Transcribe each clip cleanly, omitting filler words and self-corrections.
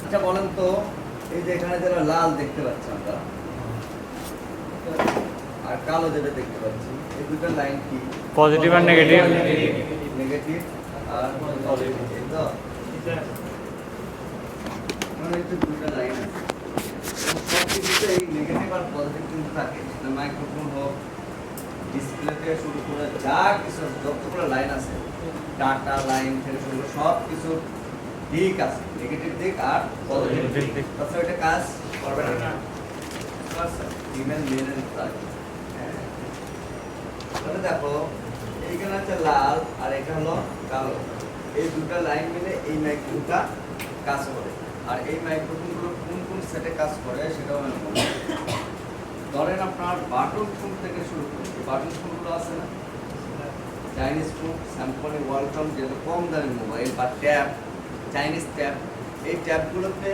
আচ্ছা বলেন তো, এই যে এখানে যারা লাল দেখতে পাচ্ছি আমরা আর কালো যেটা দেখতে পাচ্ছি, এই দুটো লাইন কি? পজিটিভ আর নেগেটিভ। নেগেটিভ আর পজিটিভ, এই তো মানে এই দুটো লাইন আছে। সব কিছুতে এই নেগেটিভ আর পজিটিভ কিন্তু থাকে। মাইক্রোফোন হোক, ডিসপ্লে থেকে শুরু করে যা কিছু যতগুলো লাইন আছে, ডাটা লাইন থেকে শুরু করে সব কিছু দিক আছে, নেগেটিভ দিক আর পজিটিভ দিক। তাছাড়া এটা কাজ করবে না। ইমেল মেলের থাকে। তাহলে দেখো এইখানে হচ্ছে লাল আর এটা হলো কালো, এই দুটো লাইন মিলে এই মাইক্রোফোনটা কাজ করে। আর এই মাইক্রোফোনগুলো কোন কোন সেটে কাজ করে সেটাও আমি বলবো। ধরেন আপনার বাটন ফোন থেকে শুরু করে, বাটন ফোনগুলো আছে না, চাইনিজ ফোন, স্যামসাং, ওয়ালকম, যেগুলো কম দামি মোবাইল বা ট্যাব, চাইনিজ ট্যাব, এই ট্যাবগুলোতে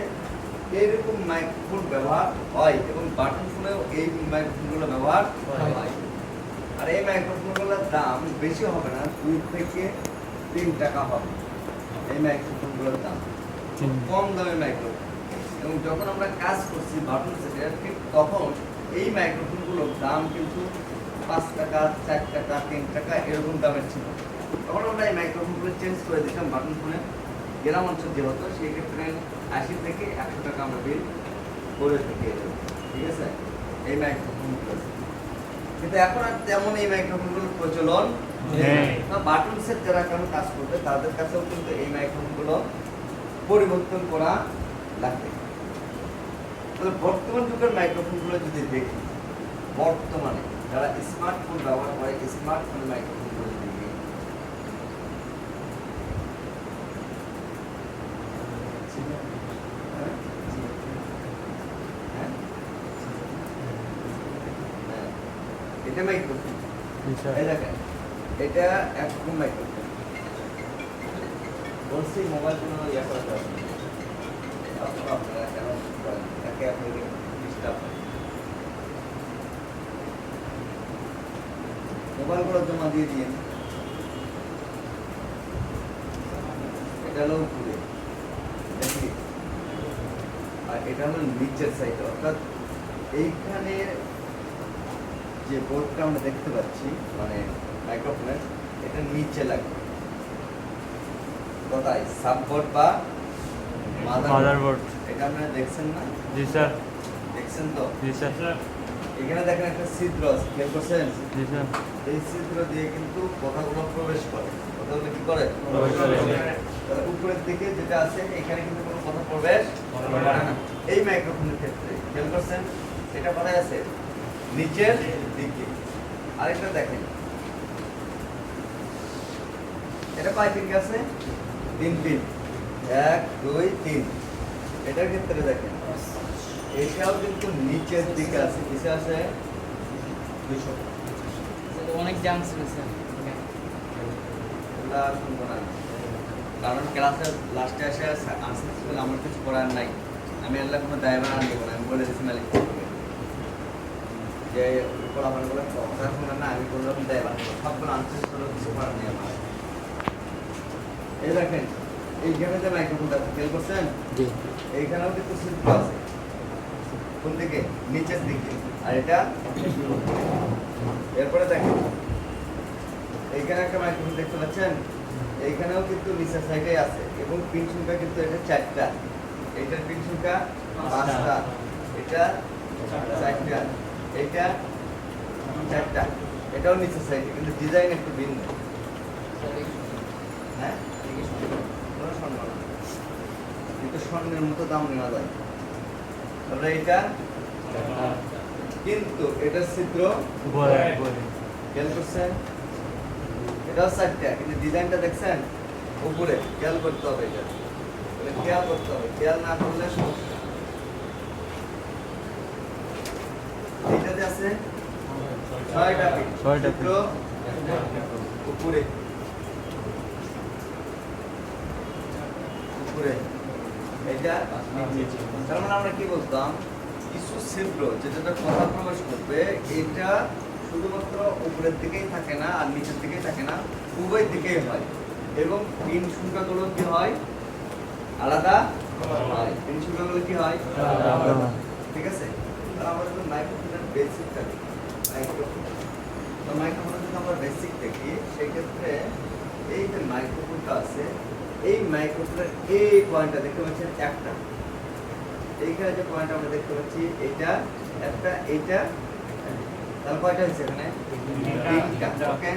এইরকম মাইক্রোফোন ব্যবহার হয় এবং বাটন ফোনেও এই মাইক্রোফোনগুলো ব্যবহার হয়। আর এই মাইক্রোফোনগুলোর দাম বেশি হবে না, 2 থেকে 3 টাকা হবে এই মাইক্রোফোনগুলোর দাম, কম দামে মাইক্রোফোন। এবং যখন আমরা কাজ করছি বাটন সেটে, ঠিক তখন এই মাইক্রোফোনগুলোর দাম কিন্তু 5 টাকা, 4 টাকা, 3 টাকা এরকম দামের ছিল। তখন আমরা এই মাইক্রোফোনগুলো চেঞ্জ করে দিতাম বাটন ফোনে। গ্রাম অঞ্চল যেহেতু, সেই ক্ষেত্রে 80 থেকে 100 টাকা আমরা বিল করে থাকি, ঠিক আছে এই মাইক্রোফোনগুলো। কিন্তু এখন আর তেমন এই মাইক্রোফোনগুলোর প্রচলন নেই। বাটন সেট যারা এখন কাজ করবে তাদের কাছেও কিন্তু এই মাইক্রোফোনগুলো পরিবর্তন করা লাগবে। তাহলে বর্তমান যুগের মাইক্রোফোনগুলো যদি দেখি, বর্তমানে যারা স্মার্টফোন ব্যবহার করে, স্মার্টফোন মাইক্রোফোনগুলো যদি দেখি, এটা মাইক্রোফোন, এই দেখেন এটা একরকম মাইক্রোফোন। বলছি মোবাইল ফোন ইয়া করতে হবে, আপনারা কেন করেন এটাকে, আপনি ডিস্টার্ব মোবাইলগুলো জমা দিয়ে দিয়ে, এটা হলো উপরে দেখি, আর এটা হলো নিচের সাইডে, অর্থাৎ এইখানে যে বোর্ডটা আমরা দেখতে পাচ্ছি মানে মাইক্রোফোনের, এটা নিচে লাগবে কোথায়, সাববোর্ড বা মাদারবোর্ড। এটা আপনারা দেখছেন না? জি স্যার। দেখছেন তো? জি স্যার। এখানে দেখেন একটা ছিদ্র আছে, খেয়াল করছেন? জি স্যার। এই ছিদ্র দিয়ে কিন্তু কথাগুলো প্রবেশ করে। কথাগুলো কি করে? প্রবেশ করে। তাহলে উপরের দিকে যেটা আছে এখানে কিন্তু কোনো কথা প্রবেশ করে না এই মাইক্রোফোনের ক্ষেত্রে। খেয়াল করছেন? এটা কোথায় আছে? নিচের দিকে। আরেকটা দেখেন, এটা কয় পিন আছে? 3 পিন, 1 2 3। এটার ক্ষেত্রে দেখেন এটাও কিন্তু নিচের দিকে আছে, কিসে আছে? 200। অনেক জাম ছিল স্যার, এগুলা শুনবো না, কারণ ক্লাসের লাস্টে এসে আনসার আমার কিছু করার নাই। আমি আল্লাহ কোনো দায়ভার আনবো না, আমি বলে দিচ্ছি মালিক যে ফলাফলগুলো কথা শোনা না, আমি কোনো রকম দায়ভার নেবো, সবগুলো আনসার করলেও কিছু করার নেই আমার। এই দেখেন এইখানে যে মাইক্রোফোনটা আছে, খেয়াল করছেন? এইখানেও কিন্তু ছিদ্র আছে, কোন দিকে? নিচের দিকে। আর এটা এরপরে দেখেন এইখানে একটা মাইক্রোফোন দেখতে পাচ্ছেন, এইখানেও কিন্তু নিচের সাইডে আছে এবং পিন সংখ্যা কিন্তু এটা 4টা, এইটার পিন সংখ্যা 5টা, এটা 4টা, এটা 4টা, এটাও নিচের সাইডে, কিন্তু ডিজাইন একটু ভিন্ন। হ্যাঁ, কোনো স্বর্ণ না, কিন্তু স্বর্ণের মতো দাম নেওয়া যায়। তাহলে এটা কিন্তু এটা ছিদ্র খেয়াল করছেন? এটাও 4টা, কিন্তু ডিজাইনটা দেখছেন উপরে, খেয়াল করতে হবে। এটা খেয়াল করতে হবে, খেয়াল না করলে সমস্যা। এইটাতে আছে 6টা পিন, ছিদ্র উপরে উপরে, এটা নিচে। তার মানে আমরা কি বলতাম, কিছু ছিদ্র যেটা কথা প্রবেশ করবে এটা শুধুমাত্র উপরের দিকেই থাকে না আর নিচের দিকেই থাকে না, উভয় দিকেই হয় এবং পিন সংখ্যাগুলো কি হয় আলাদা হয়। পিন সংখ্যাগুলো কি হয় আলাদা। ঠিক আছে, তাহলে আমরা যদি মাইক্রোফোনের বেসিক থাকি মাইক্রোফোন, তো মাইক্রোফোনের যদি আমরা বেসিক দেখি সেই ক্ষেত্রে এই যে মাইক্রোফোনটা আছে এই মাইক্রোফোনের এই পয়েন্টটা দেখতে পাচ্ছেন একটা, এইখানে যে পয়েন্ট আমরা দেখতে পাচ্ছি এটা একটা, এইটা তাহলে কয়টা হয়েছে এখানে তিনটা। ওকে,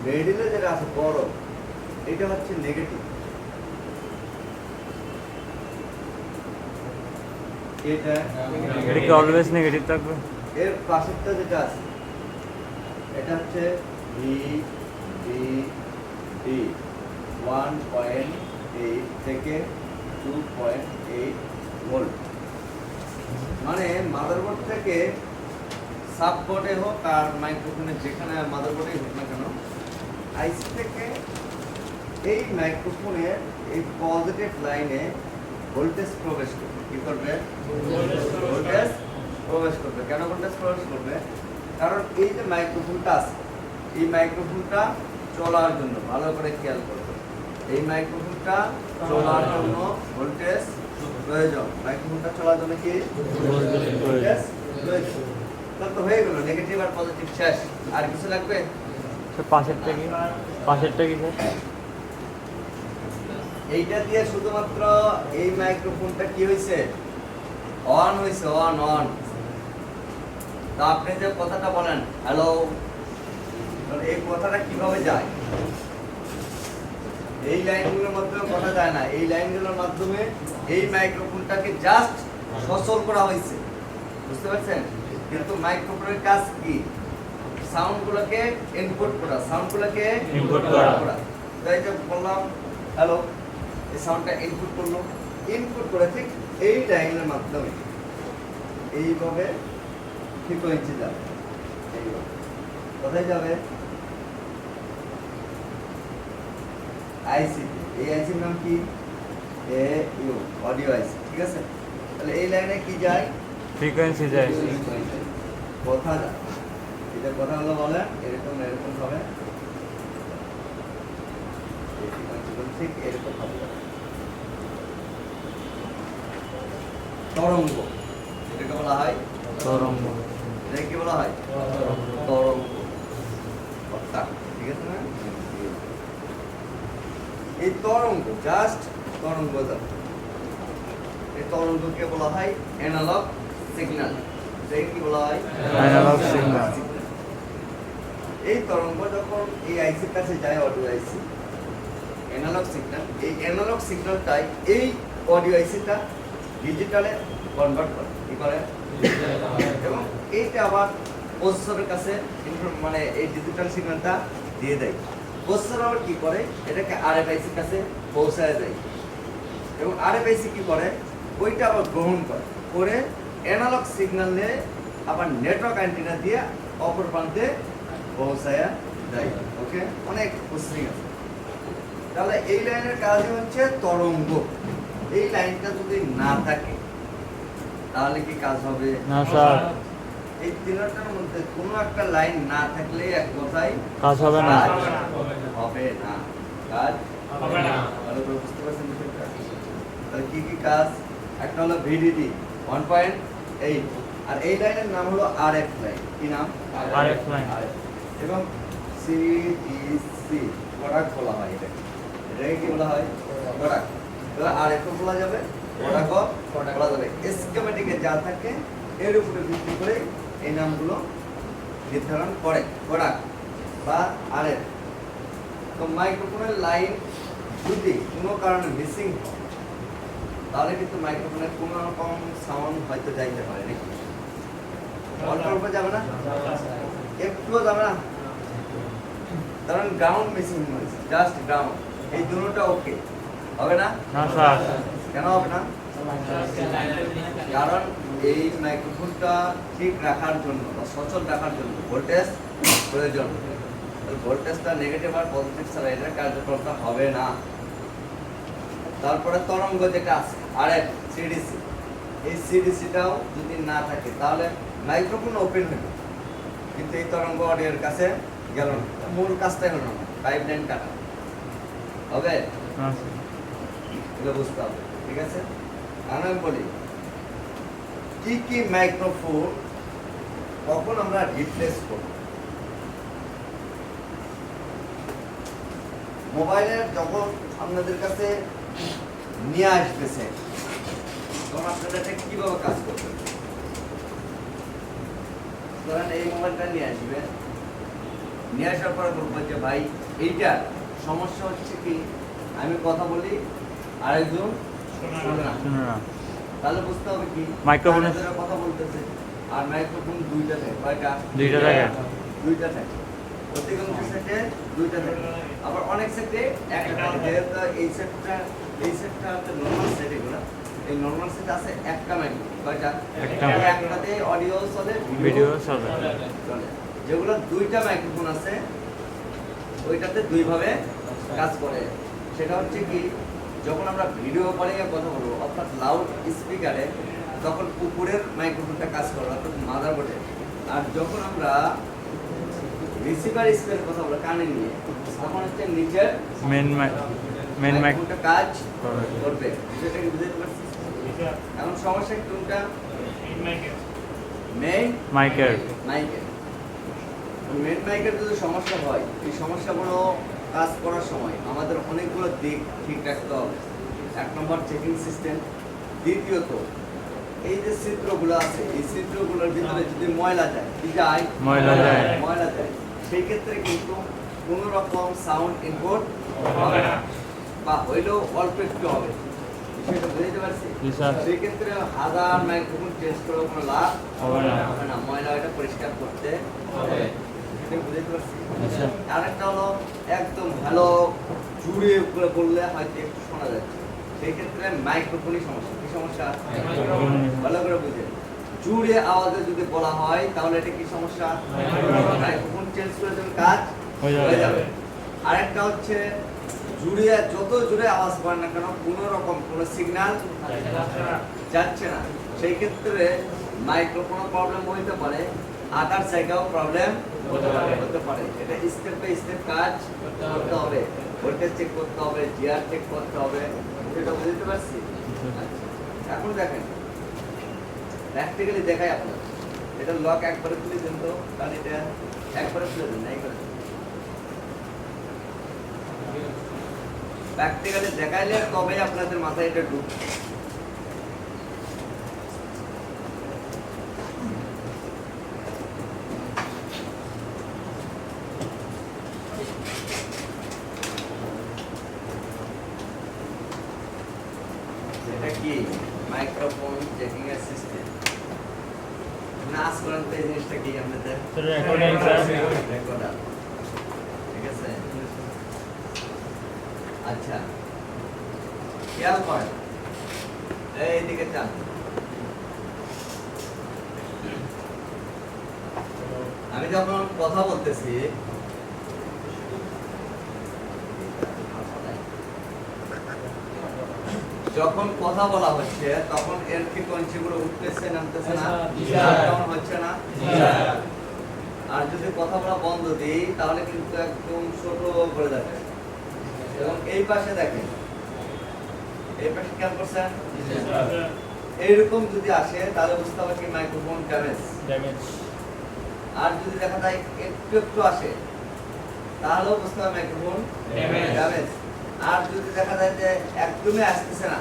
মিডলে যেটা আছে বড় এটা হচ্ছে নেগেটিভ, এটা এটা কি অলওয়েজ নেগেটিভ থাকবে? এর পাশেরটা যেটা আছে এটা হচ্ছে ভি ডি ডি 1.8 থেকে 2.8 ভোল্ট, মানে মাদারবোর্ড থেকে সাববোর্ডে হোক আর মাইক্রোফোনে যেখানে মাদারবোর্ডে হোক না কেন, আইসি থেকে এই মাইক্রোফোনের এই পজিটিভ লাইনে ভোল্টেজ প্রবেশ করবে। কি করবে? ভোল্টেজ প্রবেশ করবে। কেন ভোল্টেজ প্রবেশ করবে? কারণ এই যে মাইক্রোফোনটা আছে এই মাইক্রোফোনটা চলার জন্য, ভালো করে খেয়াল করবে, এই মাইক্রোফোনটা চলার জন্য ভোল্টেজ প্রয়োজন। মাইক্রোফোনটা চলার জন্য কি ভোল্টেজ প্রয়োজন। তাহলে তো হয়ে গেল নেগেটিভ আর পজিটিভ শেষ, আর কিছু লাগবে? পাশেরটা কি? পাশেরটা কি স্যার? এইটা দিয়ে শুধুমাত্র এই মাইক্রোফোনটা কি হয়েছে অন হয়েছে, অন অন। তো আপনি যে কথাটা বলেন হ্যালো, এই কথাটা কিভাবে যায়? এই লাইনগুলোর মাধ্যমে কথা যায় না, এই লাইনগুলোর মাধ্যমে এই মাইক্রোফোনটাকে জাস্ট সচল করা হয়েছে, বুঝতে পারছেন? কিন্তু মাইক্রোফোনের কাজ কি? সাউন্ডগুলোকে ইনপুট করা, সাউন্ডগুলোকে ইনপুট করা। তাই যে বললাম হ্যালো, এই সাউন্ডটা ইনপুট করলো, ইনপুট করে ঠিক এই লাইনের মাধ্যমে এইভাবে ফ্রিকোয়েন্সি যাবে, এইভাবে কোথায় যাবে? আইসি। এই আইসির নাম কি? AU, অডিও আইসি। ঠিক আছে, তাহলে এই লাইনে কি যায়? ফ্রিকোয়েন্সি যায়। কথা যায়। এটা কথা হলো বলে এরকম এরকম হবে, এই ফ্রিকোয়েন্সিগুলো ঠিক এরকম হবে। তরঙ্গ, এটাকে বলা হয় তরঙ্গ। এটাকে কি বলা হয়? তরঙ্গ। কথা, ঠিক আছে না? এই তরঙ্গ জাস্ট তরঙ্গ যাবে। এই তরঙ্গকে বলা হয় অ্যানালগ সিগন্যাল। এটাকে কি বলা হয়? Analog signal. এই তরঙ্গ যখন এই আইসির কাছে যায়, অডিও আইসি অ্যানালগ সিগন্যাল, এই অ্যানালগ সিগন্যালটাই এই অডিও আইসিটা ডিজিটালে কনভার্ট করে। কি করে? এবং এইটা আবার প্রসেসরের কাছে মানে এই ডিজিটাল সিগন্যালটা দিয়ে দেয়। প্রসেসর আবার কি করে? এটাকে আরএফআইসির কাছে পৌঁছায় দেয় এবং আরএফআইসি কি করে? ওইটা আবার গ্রহণ করে অ্যানালগ সিগন্যাল নিয়ে আবার নেটওয়ার্ক অ্যান্টেনা দিয়ে অপর প্রান্তে পৌঁছায়া দেয়। ওকে, অনেক প্রসেসিং আছে। তাহলে এই লাইনের কাজই হচ্ছে তরঙ্গ। এই লাইনটা যদি না থাকে তাহলে কি কাজ হবে? না স্যার, এই তিনটার মধ্যে কোনো একটা লাইন না থাকলে এক কথায় কাজ হবে না। কাজ হবে না। কাজ হবে না। ভালো করে বুঝতে পারছেন বিষয়টা? তাহলে কি কি কাজ? একটা হলো ভিডিডি 1.8, আর এই লাইনের নাম হলো আরএফ লাইন। কি নাম? RF line. এবং সিডিসি প্রোডাক্ট বলা হয় এটাকে। এটাকে কি বলা হয়? প্রোডাক্ট। তাহলে আরএফ বলা যাবে, প্রোডাক্ট বলা যাবে। স্কিমেটিকে যা থাকে এর উপরে ভিত্তি করে এই নামগুলো নির্ধারণ করে প্রোডাক্ট বা আরএফ। তো মাইক্রোফোনের লাইন যদি কোনো কারণে মিসিং হয় তাহলে কিন্তু মাইক্রোফোনের কোনো রকম সাউন্ড হয়তো যাইতে পারে নাকি? অল্প অল্প যাবে না? একটুও যাবে না? কারণ গ্রাউন্ড মিসিং হয়েছে, জাস্ট গ্রাউন্ড। এই দুটোটা ওকে হবে না? না স্যার। কেন হবে না? কারণ এই মাইক্রোফোনটা ঠিক রাখার জন্য বা সচল রাখার জন্য ভোল্টেজ প্রয়োজন। ভোল্টেজটা নেগেটিভ আর পজিটিভ ছাড়া এটার কার্যকরতা হবে না। তারপরে তরঙ্গ যেটা আছে আরএফ সিডিসি, এই সিডিসিটাও যদি না থাকে তাহলে মাইক্রোফোন ওপেন হবে কিন্তু এই তরঙ্গ অডিওর কাছে গেল না। মূল কাজটাই হলো না, পাইপলাইন কাটা হবে, আচ্ছা। এগুলো বুঝতে হবে, ঠিক আছে? আর আমি বলি কি কি মাইক্রোফোন কখন আমরা রিপ্লেস করব। মোবাইলের যখন আপনাদের কাছে নিয়ে আসতেছে তখন আপনারা এটা কিভাবে কাজ করবেন? ধরেন এই মোবাইলটা নিয়ে আসবেন, নিয়ে আসার পরে বলবো যে ভাই এইটা সমস্যা হচ্ছে কি, আমি কথা বলি আরেকজন শোনে না, শুনো না। তাহলে বুঝতে হবে কি মাইক্রোফোনে- কানে ধরে কথা বলতেছে আর মাইক্রোফোন দুইটা থাকে, কয়টা? দুইটা থাকে। দুইটা থাকে, অধিকাংশ সেটে দুইটা থাকে, আবার অনেক সেটে একটা থাকে। যেহেতু এই সেটটা হচ্ছে নর্মাল সেট, এগুলো এই নর্মাল সেট আছে একটা মাইক্রোফোন, কয়টা? একটা। একটাতে অডিও চলে, ভিডিও চলে। চলে। যেগুলো দুইটা মাইক্রোফোন আছে ওইটাতে দুই ভাবে কাজ করে। সেটা হচ্ছে কি, যখন আমরা ভিডিও কলিং এ কথা বলবো অর্থাৎ লাউড স্পিকারে, তখন উপরের মাইক্রোফোনটা কাজ করবে অর্থাৎ মাদারবোর্ডে। আর যখন আমরা রিসিভার স্পিকারে কথা বলবো কানে নিয়ে, তখন হচ্ছে নিচের মেন মাইক মাইক্রোফোনটা কাজ করবে। করবে। সেটা কি বুঝতে পারছিস? এখন সমস্যা কোনটা? মেইন মাইকের। মাইকের। মেন মাইকের যদি সমস্যা হয়, এই সমস্যাগুলো কাজ করার সময় আমাদের অনেকগুলো দিক ঠিক রাখতে হবে। এক নম্বর চেকিং সিস্টেম, দ্বিতীয়ত এই যে ছিদ্রগুলো আছে এই ছিদ্রগুলোর ভিতরে যদি ময়লা যায়, কি যায়? ময়লা যায়। ময়লা যায়, সেই ক্ষেত্রে কিন্তু কোনো রকম সাউন্ড ইনপুট হবে না, বা হইলেও অল্প একটু হবে। বিষয়টা বুঝতে পারছি? জি স্যার। সেই ক্ষেত্রে হাজার মাইক্রোফোন চেঞ্জ করার কোনো লাভ হবে না। হবে না, ময়লা এটা পরিষ্কার করতে হবে। এটা বুঝতে পারছি? আচ্ছা। আরেকটা হলো একদম ভালো জুড়ে উপরে বললে হয়তো একটু শোনা যাচ্ছে, সেই ক্ষেত্রে মাইক্রোফোনই সমস্যা। কি সমস্যা? ভালো করে বুঝে, জুড়ে আওয়াজে যদি বলা হয় তাহলে এটা কি সমস্যা? মাইক্রোফোন চেঞ্জ করে দেবেন, কাজ হয়ে যাবে। আরেকটা হচ্ছে জুড়ে, যত জুড়ে আওয়াজ করেন না কেন কোনো রকম কোনো সিগন্যাল যাচ্ছে না, সেই ক্ষেত্রে মাইক্রোফোনও প্রবলেম হইতে পারে, আদার জায়গাও প্রবলেম হতে পারে। এটা স্টেপ বাই স্টেপ কাজ করতে হবে, ভোল্টেজ চেক করতে হবে, জিআর চেক করতে হবে। এটা বুঝতে পারছি? আচ্ছা, এখন দেখেন প্র্যাকটিক্যালি দেখাই আপনার। এটা লক একবারে খুলে দেন তো, কারণ এটা একবারে খুলে দেন না, এই করে প্র্যাকটিক্যালি দেখাইলে তবে আপনাদের মাথায় এটা ঢুকবে। এটা কি মাইক্রোফোন চেকিং এর সিস্টেম। নাচ করেন তো এই জিনিসটা কি আপনাদের? Recording sir. রেকর্ডার, ঠিক আছে? আচ্ছা, খেয়াল করেন, এইদিকে চান। আমি যখন কথা বলতেছি যখন কথা বলা হচ্ছে তখন এর ফ্রিকোয়েন্সি গুলো উঠতেছে নামতেছে না, কেমন হচ্ছে না? আর যদি কথা বলা বন্ধ দিই তাহলে কিন্তু একদম ছোট করে যাবে। এবং এই পাশে দেখেন, এই পাশে খেয়াল করছেন, এইরকম যদি আসে তাহলে বুঝতে হবে কি মাইক্রোফোন ড্যামেজ। আর যদি দেখা যায় একটু একটু আসে তাহলেও বুঝতে হবে মাইক্রোফোন ড্যামেজ। আর যদি দেখা যায় যে একদমই আসতেছে না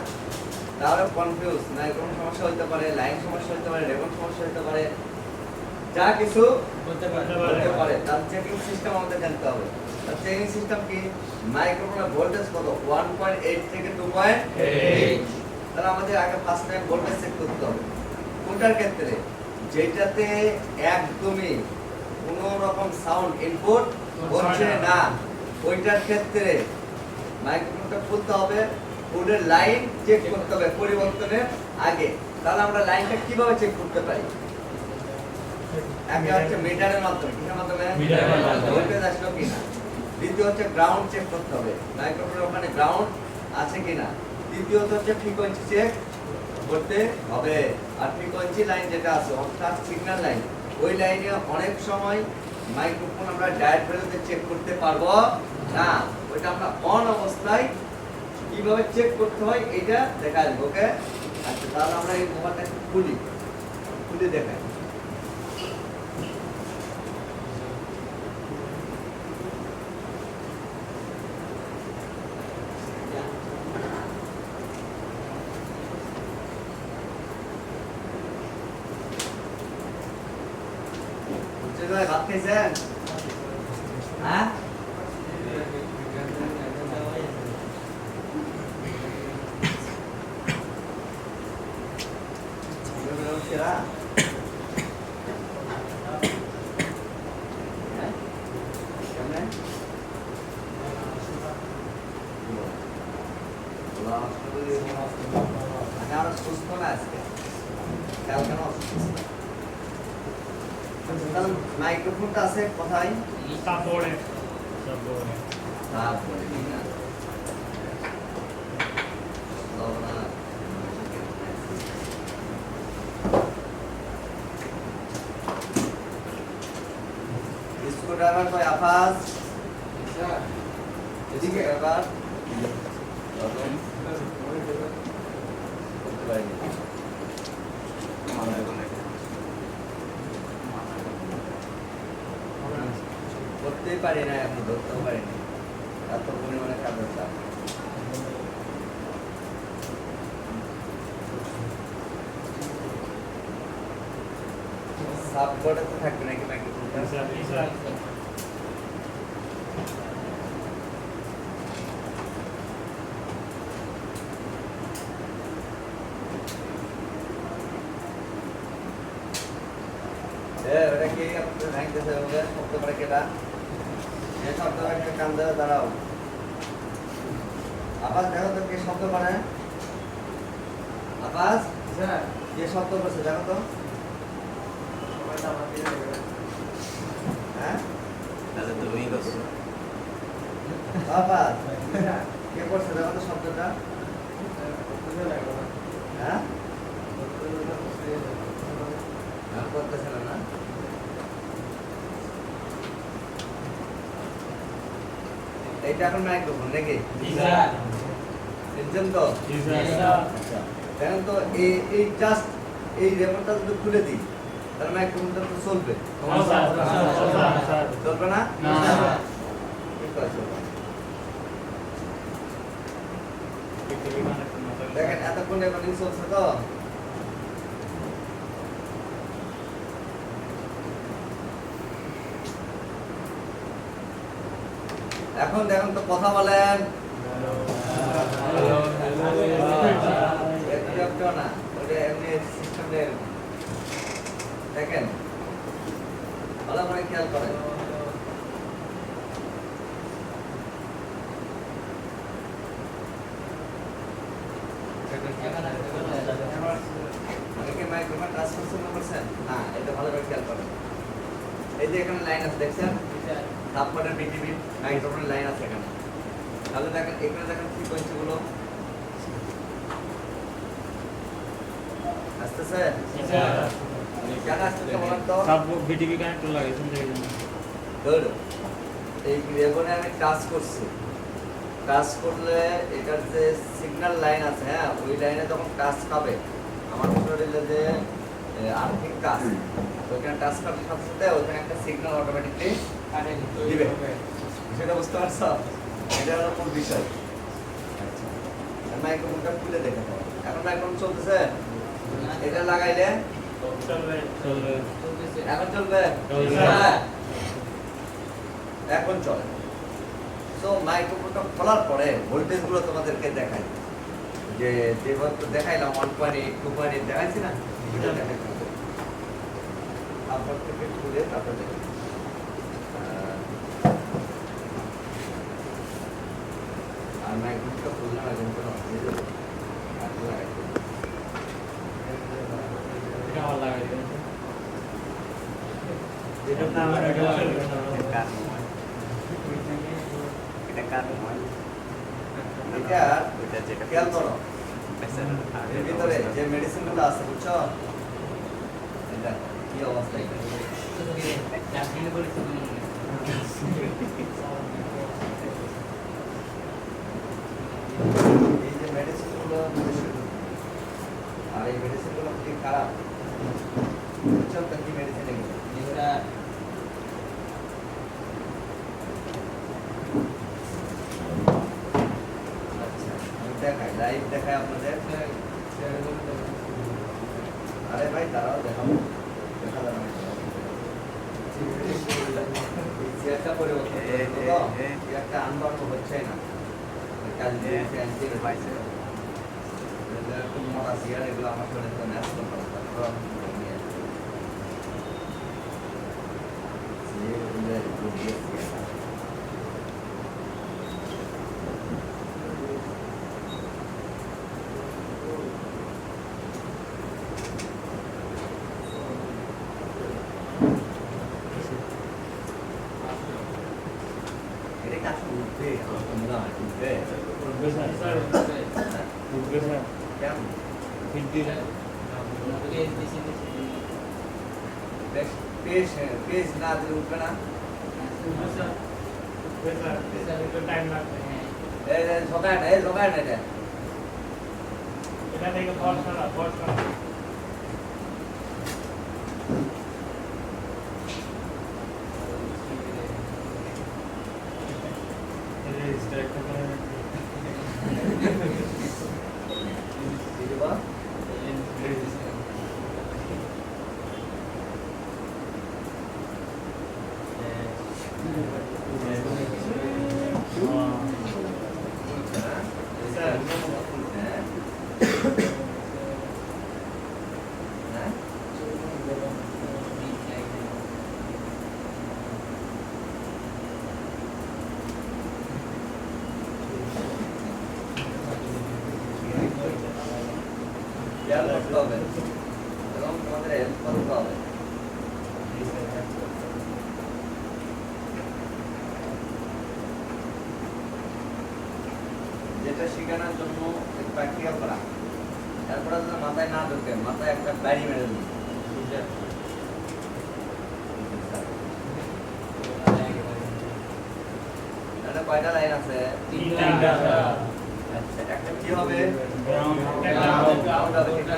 তাহলে কনফিউজ, মাইক্রোফোন সমস্যা হতে পারে, লাইন সমস্যা হতে পারে, রেকর্ড সমস্যা হতে পারে, যা কিছু হতে পারে। তার চেকিং সিস্টেম আমাদের জানতে হবে। তার চেকিং সিস্টেম কি? মাইক্রোফোনের ভোল্টেজ কত, 1.8 থেকে 2.8। তাহলে আমাদের আগে ফার্স্ট টাইম ভোল্টেজ চেক করতে হবে। কোনটার ক্ষেত্রে? যেটাতে একদমই কোনো রকম সাউন্ড ইনপুট হচ্ছে না, ওইটার ক্ষেত্রে মাইক্রোফোনটা খুলতে হবে, বোর্ডের লাইন চেক করতে হবে পরিবর্তনের আগে। তাহলে আমরা লাইনটা কিভাবে চেক করতে পারি? একটা হচ্ছে মিটারের মাধ্যমে, কিসের মাধ্যমে? ভোল্টেজ আসলো কিনা। দ্বিতীয় হচ্ছে গ্রাউন্ড চেক করতে হবে, মাইক্রোফোনের ওখানে গ্রাউন্ড আছে কিনা। তৃতীয়ত হচ্ছে ফ্রিকোয়েন্সি চেক করতে হবে। আর ফ্রিকোয়েন্সি লাইন যেটা আছে অর্থাৎ সিগন্যাল লাইন, ওই লাইনে অনেক সময় মাইক্রোফোন আমরা ডায়েট ভ্যালুতে চেক করতে পারবো না, ওইটা আমরা অন অবস্থায় কিভাবে চেক করতে হয় এটা দেখা যাবে। ওকে, আচ্ছা তাহলে আমরা এই মোবাইলটা একটু খুলে দেখাই। ভাত খাইছেন? হ্যাঁ, সেরা? হ্যাঁ? কেমনে? আমি আরো সুস্থ না আজকে, কালকে না অসুস্থ। তাহলে মাইক্রোফোনটা আছে কোথায়? তারপরে তারপরে ঠিক না? স্ক্রুড্রাইভার কয় আফাজ? এদিকে এবার করতেই পারি না, এখন ধরতেও পারি না, এত পরিমাণে কাজের চাপ। সাববোর্ডে তো থাকবে নাকি মাইক্রোফোনটা? ওটা কি আপনাদের ভাঙতেছে? ওদের শব্দ করে কেটা? যে শব্দ করে কান ধরে দাঁড়াও। আবার দেখো তো কে শব্দ করে? আকাশ কে শব্দ করছে দেখো তো? হ্যাঁ, তাহলে তুমি করছো। আকাশ কে করছে দেখো তো শব্দটা? হ্যাঁ, আমি করতেছিলাম না। এইটা এখন মাইক্রোফোন নাকি? বুঝছেন তো? আচ্ছা, দেখেন তো এই জাস্ট এই রেমোটটা যদি খুলে দিই তাহলে মাইক্রোফোনটা তো চলবে, চলবে না? ঠিক আছে, দেখেন এতক্ষণ রেকর্ডিং চলছে তো। এখন দেখেন তো কথা বলেন। একটু না, ওটা এমনি সিস্টেমের দেখেন, ভালো করে খেয়াল করেন। অনেকে মাইক্রোফোন টাচ করছেন না করছেন না, এটা ভালো করে খেয়াল করেন। এই যে এখানে লাইন আছে দেখছেন, সাবকোয়ার্টার বিটিভি মাইক্রোফোনের লাইন আছে এখানে। তাহলে দেখেন এখানে দেখেন ফ্রিকোয়েন্সি গুলো আসতেছে। কেন আসতেছে বলেন তো? সব বিটিভি কানেক্টর লাগাইছেন দেখেন। ধরো এই রেবনে আমি টাচ করছি, টাচ করলে এটার যে সিগন্যাল লাইন আছে, হ্যাঁ ওই লাইনে যখন টাচ খাবে আমার মোটর রিলে যে আর্থিক টাচ, ওইখানে টাচ করার সাথে সাথে ওইখানে একটা সিগন্যাল অটোমেটিকলি দিবে। সেটা বুঝতে পারছ? এটা হলো কোন বিষয়। মাইক্রোফোনটা খুলে দেখে দাও। এখন মাইক্রোফোন চলতেছে, এটা লাগাইলে এখন চলবে? হ্যাঁ, এখন চলে। তো মাইক্রোফোনটা খোলার পরে ভোল্টেজ গুলো তোমাদেরকে দেখাই, যে যেভাবে দেখাইলাম 1.8 2.8 দেখাইছি না, এটা দেখাই তারপর থেকে খুলে তারপর দেখি। আর মাইক্রোফোনটা খুললাম এখন কোনো অসুবিধা নেই। এটা ভালো লাগে। এটা না আমার এটা চলবে না। এটা কার মোবাইল? এটা ওইটা যেটা খেয়াল করো, পেছনে আর এর ভিতরে যে মেডিসিন গুলো আছে বুঝছো, এটা কি অবস্থা এখানে? চাকরি করেছি এই যে মেডিসিনগুলো আর এই মেডিসিনগুলো কি খারাপ? বুঝছেন তো কি মেডিসিন এগুলো? যেটা আচ্ছা আমি দেখাই লাইভ দেখাই আপনাদের। আরে ভাই তারাও দেখাবো, দেখা যাবে না। এই চেয়ারটা পরিবর্তন করে দেবো তো? চেয়ারটা আনবানো হচ্ছে না। কাল দিয়ে ফ্যান্সি পাইছে খুব মোটা চেয়ার, এগুলো আমার শরীরে তো ম্যাচ করতে হবে। তারপর আমি নিয়ে আসবো। চেয়ারগুলো একটু দিয়ে চেয়ারটা। এটা কাছে উঠবে, আমার তো মনে হয় উঠবে। কেমন? পেজ না দিলে উঠবে না। এই ঝোঁকায় না, এই ঝোঁকায় না এটা। কি দেবো? উঠছে না? উঠছে না? হ্যাঁ? খেয়াল করতে হবে এবং তোমাদের হেল্প করতে হবে। যেটা শেখানোর জন্য প্র্যাকটিক্যাল করা, এরপরে যদি মাথায় না ঢোকে, মাথায় একটা বাড়ি মেরে দিই। এটা কয়টা লাইন আছে? আচ্ছা, একটা কি হবে? গ্রাউন্ড হবে, ঠিক না?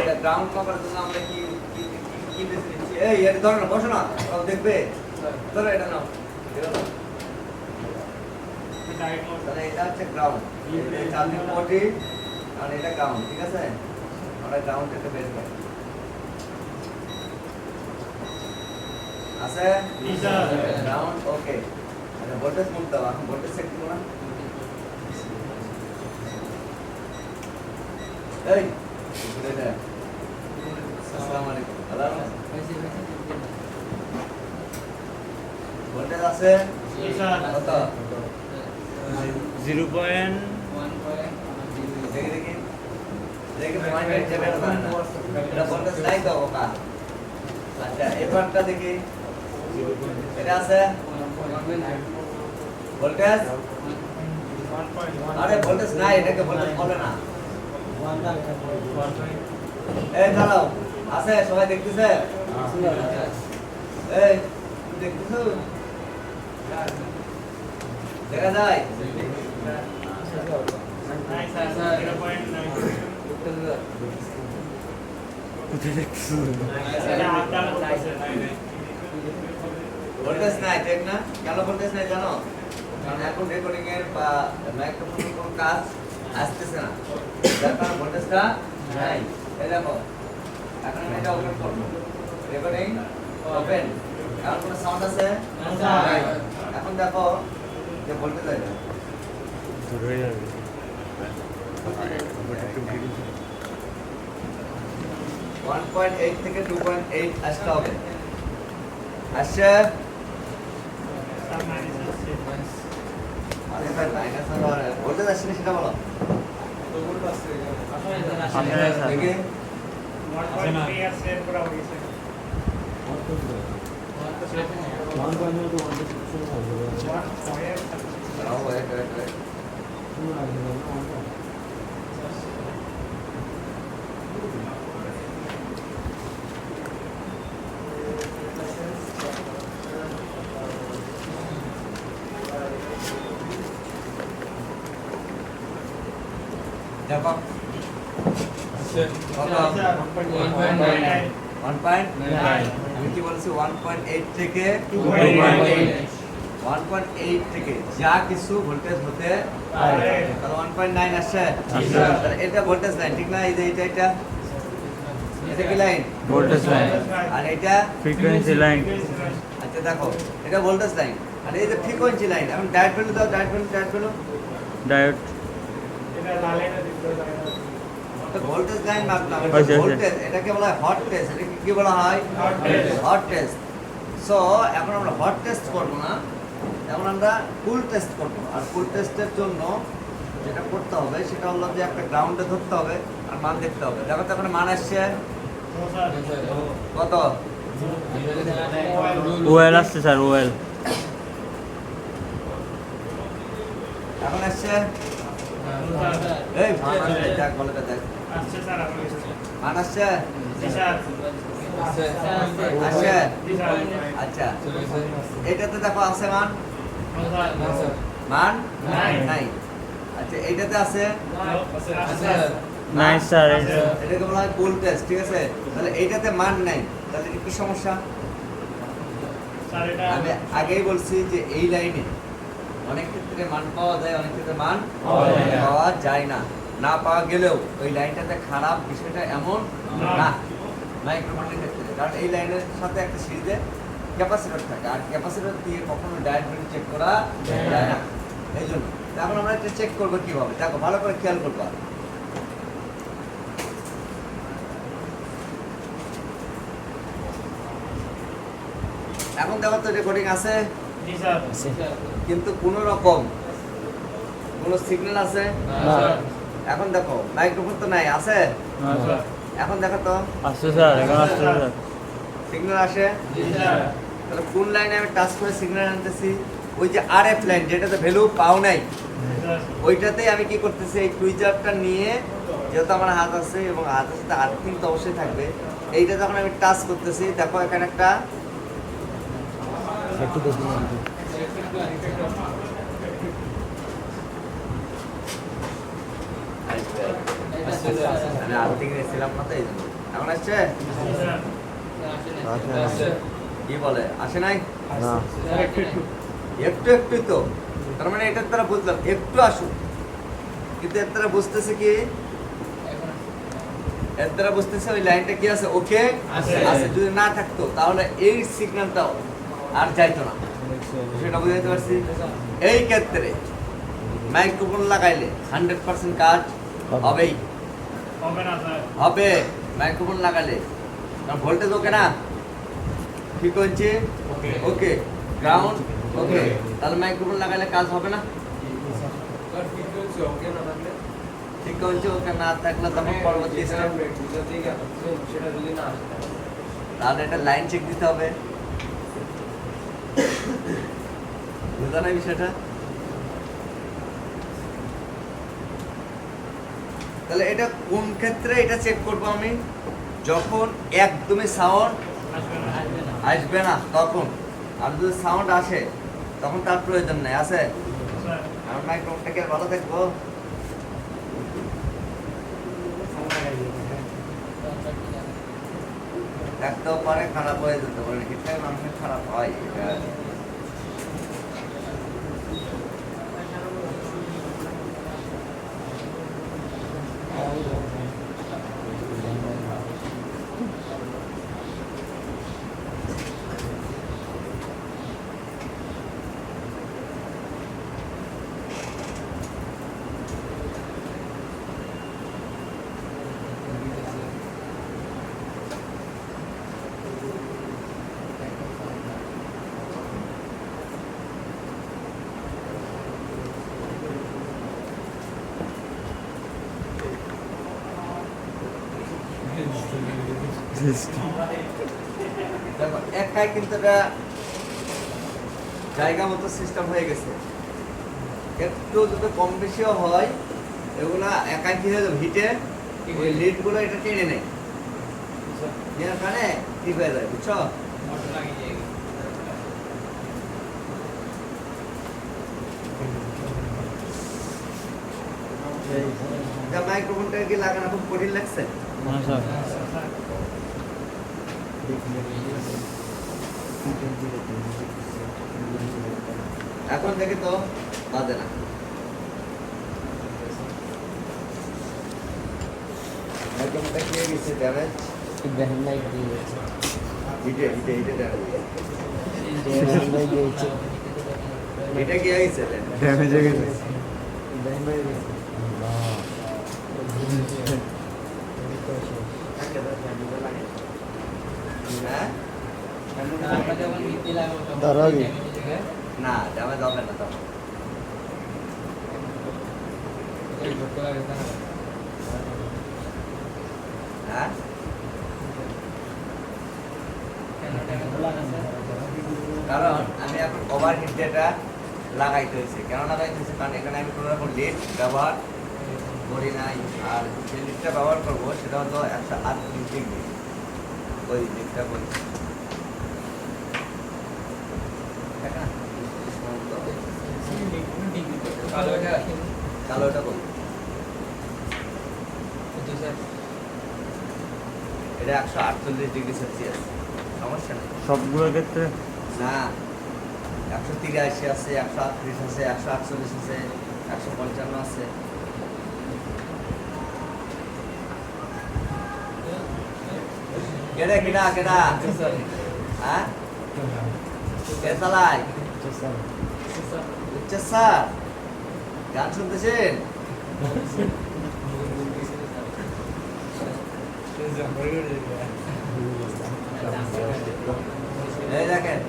এটা গ্রাউন্ড কভার জন্য আমরা কি কি কি বেছে নিচ্ছি? এই এটা ধরো না, বসো না, ও দেখবে। ধরো এটা নাও, এটা নাও। তাহলে এটা হচ্ছে গ্রাউন্ড, এটা আপনি পটি আর এটা গ্রাউন্ড, ঠিক আছে? আমরা গ্রাউন্ড থেকে বের করি। আছে গ্রাউন্ড, ওকে। আচ্ছা ভোল্টেজ মুভ দাও, এখন ভোল্টেজ চেক করো না। এই ঘুরে দেখ। আসসালামু আলাইকুম। হ্যালো, ভোল্টেজ আছে কত? 0.1 দেখি দেখি দেখি পয়েন্ট যাবে না। এটা ভোল্টেজ নাই তো ওকা। আচ্ছা এবারটা দেখি, এটা আছে ভোল্টেজ। আরে ভোল্টেজ নাই, এটাকে ভোল্টেজ বলে না। এই দাঁড়াও, আছে সবাই দেখতেছে? এই তুমি দেখতেছো? দেখা যায়? ভোল্টেজ নাই, ঠিক না? কেন ভোল্টেজ নাই জানো? কারণ এখন রেকর্ডিং এর বা মাইক্রোফোনের কোনো কাজ আসতেছে না, যার কারণে ভোল্টেজটা নাই। এই দেখো, এখন আমি এটা ওপেন করবো, রেকর্ডিং ওপেন। এখন কোনো সাউন্ড আছে? নাই। এখন দেখো যে ভোল্টেজ আছে। ধরে যাবে 1.8 থেকে 2.8 আসতে হবে। আসছে? আরে ভাই মাইনাস আর ভোল্টেজ আসছে না সেটা বলো। দেখি দাঁড়াও, wait, wait, wait। দেখো কত 1.9 আমি কি বলছি 1.8 থেকে 1.8 থেকে যা কিছু ভোল্টেজ হতে পারে তাহলে 1.9 আসছে তাহলে এটা ভোল্টেজ লাইন ঠিক না এই যে এটা এটা কি লাইন ভোল্টেজ লাইন আর এটা ফ্রিকোয়েন্সি লাইন আচ্ছা দেখো এটা ভোল্টেজ লাইন আর এই যে ফ্রিকোয়েন্সি লাইন এখন ডায়োড ভ্যালু দাও ডায়োড ভ্যালু ডায়োড তো ভোল্টেজ লাইন মাপলাম আচ্ছা, আচ্ছা। ভোল্টেজ এটাকে বলা হয় হট টেস্ট এটাকে কি বলা হয় হট টেস্ট সো এখন আমরা হট টেস্ট করব না এখন আমরা কুল টেস্ট করব আর কুল টেস্টের জন্য যেটা করতে হবে সেটা হলো যে একটা গ্রাউন্ডে ধরতে হবে আর মান দেখতে হবে দেখো তো এখন মান আসছে কত ওয়েল আসছে স্যার ওয়েল এখন আসছে এই মান আসছে দেখ বলে দেখ মান আসছে আসছে আচ্ছা এটাতে দেখো আছে মান মান নাই আচ্ছা এইটাতে আছে নাই স্যার এটাকে বলা হয় কুল টেস্ট ঠিক আছে তাহলে এইটাতে মান নাই তাহলে এটা কি সমস্যা আমি আগেই বলছি যে এই লাইনে অনেক ক্ষেত্রে মান পাওয়া যায় অনেক ক্ষেত্রে মান পাওয়া যায় না না পাওয়া গেলেও ওই লাইনটাতে খারাপ বিষয়টা এমন না মাইক্রোফোনের ক্ষেত্রে কারণ এই লাইনের সাথে একটা সিরিজে ক্যাপাসিটর থাকে আর ক্যাপাসিটর দিয়ে কখনো ডায়োড ভ্যালু চেক করা যায় না এই জন্য এখন আমরা এটা চেক করবো কিভাবে দেখো ভালো করে খেয়াল করবো এখন দেখো তো রেকর্ডিং আছে কিন্তু কোন রকম কোন সিগন্যাল আছে এখন দেখো মাইক্রোফোন তো নাই আছে এখন দেখো তো আসছে স্যার এখন আসছে স্যার সিগন্যাল আসে তাহলে কোন লাইনে আমি টাচ করে সিগন্যাল আনতেছি ওই যে আরএফ লাইন যেটাতে ভ্যালু পাও নাই ওইটাতেই আমি কি করতেছি এই টুইজারটা নিয়ে যেহেতু আমার হাত আছে এবং হাতের সাথে আর্থিং তো অবশ্যই থাকবে এইটা যখন আমি টাচ করতেছি দেখো এখানে একটা একটু দেখুন আমি আর্থিং নিয়েছিলাম না তো এই জন্য এখন আসছে কি বলে আসে নাই না একটু একটুই তো তার মানে এটার দ্বারা বুঝলাম একটু আসুক কিন্তু এর দ্বারা বুঝতেছে কি এর দ্বারা বুঝতেছে ওই লাইনটা কি আছে ওকে আছে যদি না থাকতো তাহলে এই সিগন্যালটাও আর যাইতো না সেটা বুঝাইতে পারছি এই ক্ষেত্রে মাইক্রোফোন লাগাইলে 100% কাজ হবেই হবে মাইক্রোফোন লাগালে কারণ ভোল্টেজ ওকে না ফ্রিকোয়েন্সি ওকে গ্রাউন্ড ওকে তাহলে মাইক্রোফোন লাগালে কাজ হবে না ফ্রিকোয়েন্সি ওকে না থাকলে তখন পরবর্তী স্টেপ তাহলে এটা লাইন চেক দিতে হবে বুঝা নাই বিষয়টা তাহলে এটা কোন ক্ষেত্রে এটা চেক করবো আমি যখন একদমই সাউন্ড আসবে না তখন আর যদি সাউন্ড আসে তখন তার প্রয়োজন নেই আছে আমার মাইক্রোফোনটাকে ভালো দেখবো দেখতেও পারে খারাপ হয়ে যেতে পারে কিন্তু মানুষের খারাপ হয় এটা দেখো একাই কিন্তু এটা জায়গা মতো সিস্টেম হয়ে গেছে একটু যদি কম বেশিও হয় এগুলা একাই কি হয়ে যাবে হিটে ওই লিড গুলো এটা টেনে নেয় নেওয়ার কারণে ঠিক হয়ে যায় বুঝছো মাইক্রোফোনটা কি লাগানো খুব কঠিন লাগছে? না স্যার এখন দেখি তো বাজে না। মাইক্রোফোনটা কি হয়ে গেছে ড্যামেজ? হিটে ড্যামেজ। এটা কি হয়ে গেছে? ড্যামেজ হয়ে গেছে হ্যাঁ? আমরা যখন মিথ্যে লাগাবো তখন ধরো কি? damage হয়ে যায়। না ড্যামেজ হবে না তখন। ওই ধরতে লাগে না। হ্যাঁ? কেন damage লাগাচ্ছে? কারণ আমি এখন ওভারহিট যেটা লাগাইতে হয়েছে। কেন লাগাইতে হয়েছে? কারণ এখানে আমি কোনো রকম লিড ব্যবহার করি নাই। আর যে লিডটা ব্যবহার করবো সেটা হলো 138 ডিগ্রি। ওই লিডটা করি। দেখ না? কালো এটা কালোটা করি। তো স্যার এটা 148 ডিগ্রি সেলসিয়াস। সমস্যা নেই। সবগুলোর ক্ষেত্রে না 183 আছে, 138 আছে, 148 আছে, 155 আছে। কেডা কেডা কেডা হ্যাঁ কে চালাই উচ্চ স্যার গান শুনতেছেন? এই দেখেন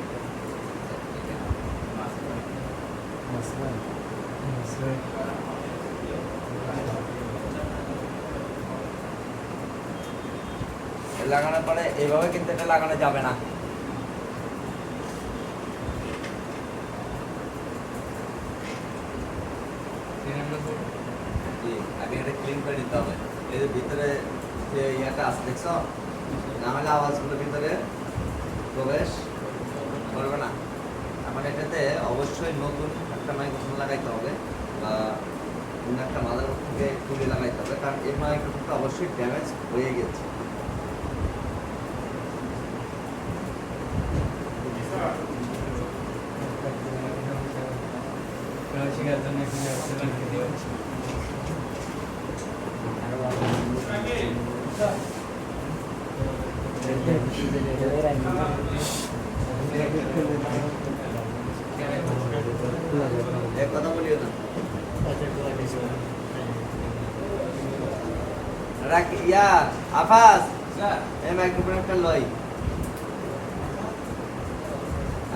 লাগানোর পরে এইভাবে কিন্তু এটা লাগানো যাবে না। জি, আগে এটা ক্লিন করে নিতে হবে। এই যে ভিতরে যে ইয়াটা আছে দেখছো, না হলে আওয়াজগুলো ভিতরে প্রবেশ করবে না। আমার এটাতে অবশ্যই নতুন একটা মাইক্রোফোন লাগাইতে হবে বা অন্য একটা মাদারবোর্ড থেকে খুলে লাগাইতে হবে, কারণ এই মাইক্রোফোনটা অবশ্যই ড্যামেজ হয়ে গেছে। শিখার জন্য এখানে আসছে ভিডিও এক কথা বলিও না। রাখি ইয়া আফাস এই মাইক্রোফোন একটা লই।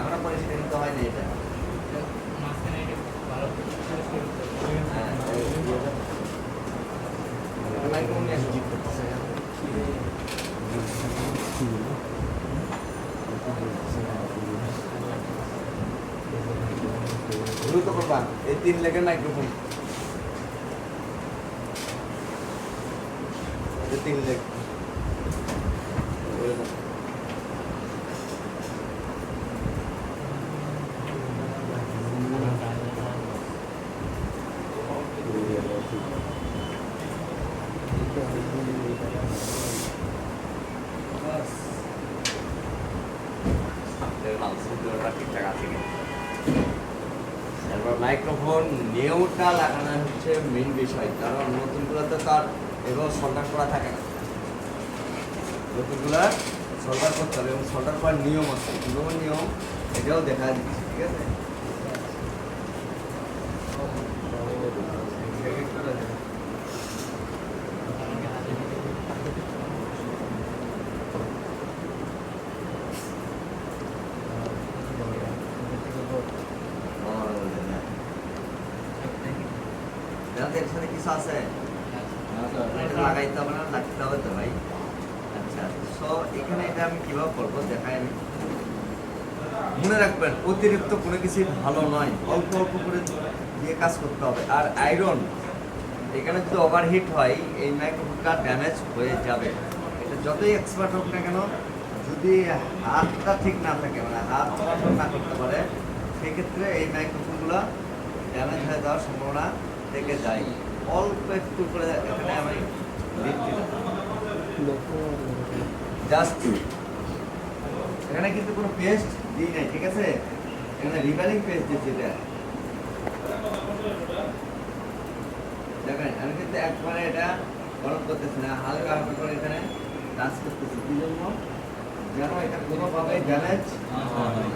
আমরা পরিষ্কার কিন্তু হয় না এটা। মাঝখানে এটা ভালো হ্যাঁ মাইক্রোফোন নিয়ে আসো। দ্রুত করবা এই 3 লেগের মাইক্রোফোন। এই 3 লেগ মাইক্রোফোন নিউটা লাগানো হচ্ছে মেইন বিষয়, কারণ নতুনগুলোতে তার এগুলো সল্ডার করা থাকে না। নতুনগুলো সল্ডার করতে হবে এবং সল্ডার করার নিয়ম আছে, নিয়ম এটাও দেখা দিচ্ছে। ঠিক আছে, এর সাথে কিছু আছে এটা লাগাইতে হবে না, লাগতে হবে তো ভাই। আচ্ছা, সো এখানে এটা আমি কিভাবে করবো দেখাই। আমি মনে রাখবেন অতিরিক্ত কোনো কিছু ভালো নয়, অল্প অল্প করে দিয়ে কাজ করতে হবে। আর আয়রন এখানে যদি ওভারহিট হয় এই মাইক্রোফোনটা ড্যামেজ হয়ে যাবে। এটা যতই এক্সপার্ট হোক না কেন, যদি হাতটা ঠিক না থাকে, মানে হাত চলাচল না করতে পারে, সেক্ষেত্রে এই মাইক্রোফোনগুলো ড্যামেজ হয়ে যাওয়ার সম্ভাবনা থেকে যায়। অল্প একটু করে এখানে আমি জাস্ট এখানে কিন্তু কোনো পেস্ট দিই নাই, ঠিক আছে? এখানে রিভালিং পেস্ট দিচ্ছি এটা। দেখেন আমি কিন্তু একবারে এটা গরম করতেছি না, হালকা হালকা করে এখানে টাচ করতেছি। কি জন্য? যেন এটা কোনোভাবে ড্যামেজ না হয়।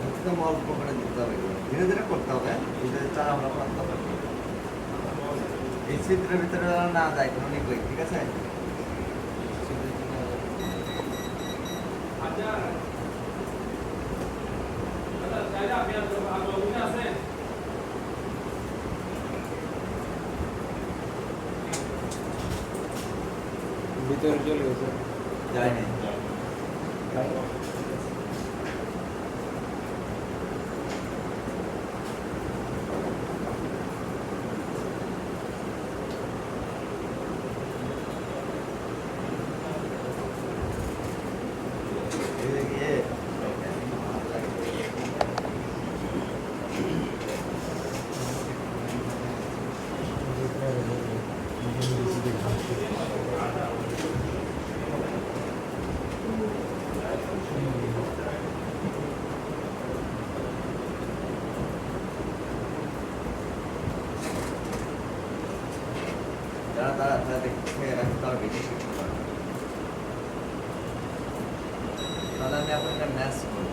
একদম অল্প করে দিতে হবে, ধীরে ধীরে করতে হবে, ধীরে ধীরে আমরা করতে হবে। এই চিত্রের ভিতরে না যায় কোনো লিকুইড, ঠিক আছে? ভিতরে চলে গেছে। যায়নি। যারা তারা দেখে রাখতে তারা বেশি শিখতে পারবে। তাহলে আমি আপনাকে ম্যাচ করব।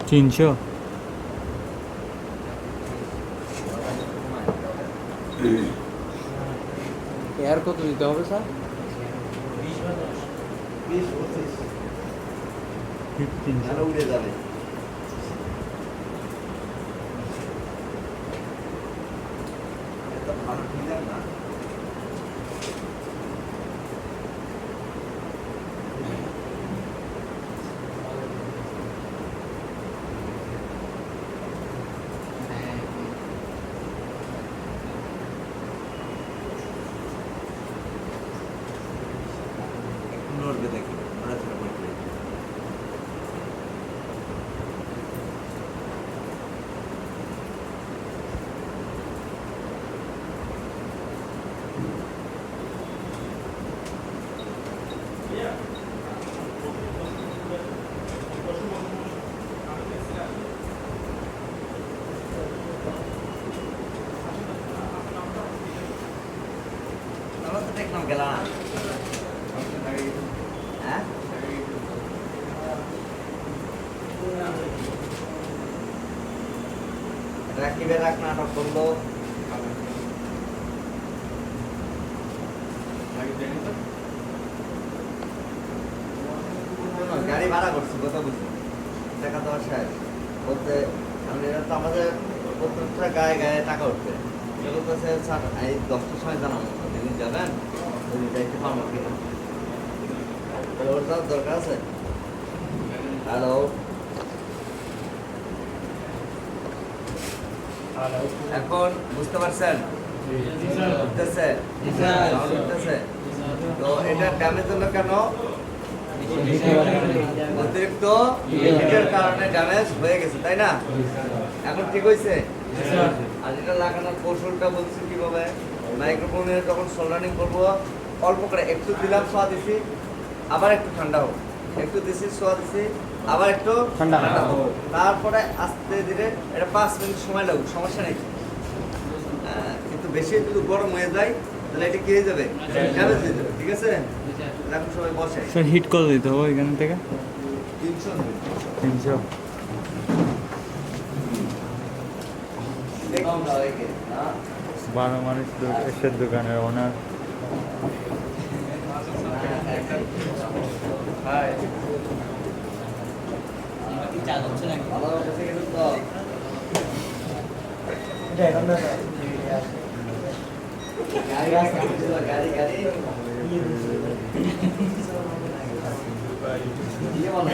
তিনশো এর কত দিতে হবে স্যার? 20-25 তিনশো তাহলে উড়ে যাবে। এটা ভালো ডিজাইন না। নড়বে দেখি, নড়াচড়া করবে। আমরা তো দেখলাম গেলাম। হ্যাঁ? রাকিবের এক নাটক করলো, গাড়ি ভাড়া করছি, কথা বুঝি টাকা দেওয়া শেষ বলতে এটা তো আমাদের প্রত্যেকটা গায়ে গায়ে টাকা উঠবে। এটা বলতেছে স্যার এই 10টার সময় জানাবো, যেদিন যাবেন ওই যাইতে পারবো কিনা, তাহলে ওর যাওয়ার দরকার আছে। হ্যালো, এখন বুঝতে পারছেন? উঠতেছে? উঠতেছে? তো এটা ড্যামেজ হলো কেন? অতিরিক্ত হিটের কারণে ড্যামেজ হয়ে গেছে, তাই না? এখন ঠিক হয়েছে? আর এটা লাগানোর কৌশলটা বলছি কিভাবে। মাইক্রোফোনে যখন সোল্ডারিং করবো, অল্প করে একটু দিলাম, ছোঁয়া দিছি, আবার একটু ঠান্ডা হোক, একটু দিছি, ছোঁয়া দিছি, আবার একটু ঠান্ডা হোক। তারপরে আস্তে ধীরে এটা 5 মিনিট সময় লাগুক, সমস্যা নেই। কিন্তু বেশি যদি গরম হয়ে যায় তাহলে এটা কি হয়ে যাবে, ড্যামেজ হয়ে যাবে। ঠিক আছে, তাহলে এখন সবাই বসে। স্যার হিট কত দিতে হবে এখান থেকে? 300 300। দেখুন না একে, না 12 মানুষ এসের দোকানের ওনার। আমার কাছে কিন্তু তো গাড়ি গাড়ি ইয়ে বলে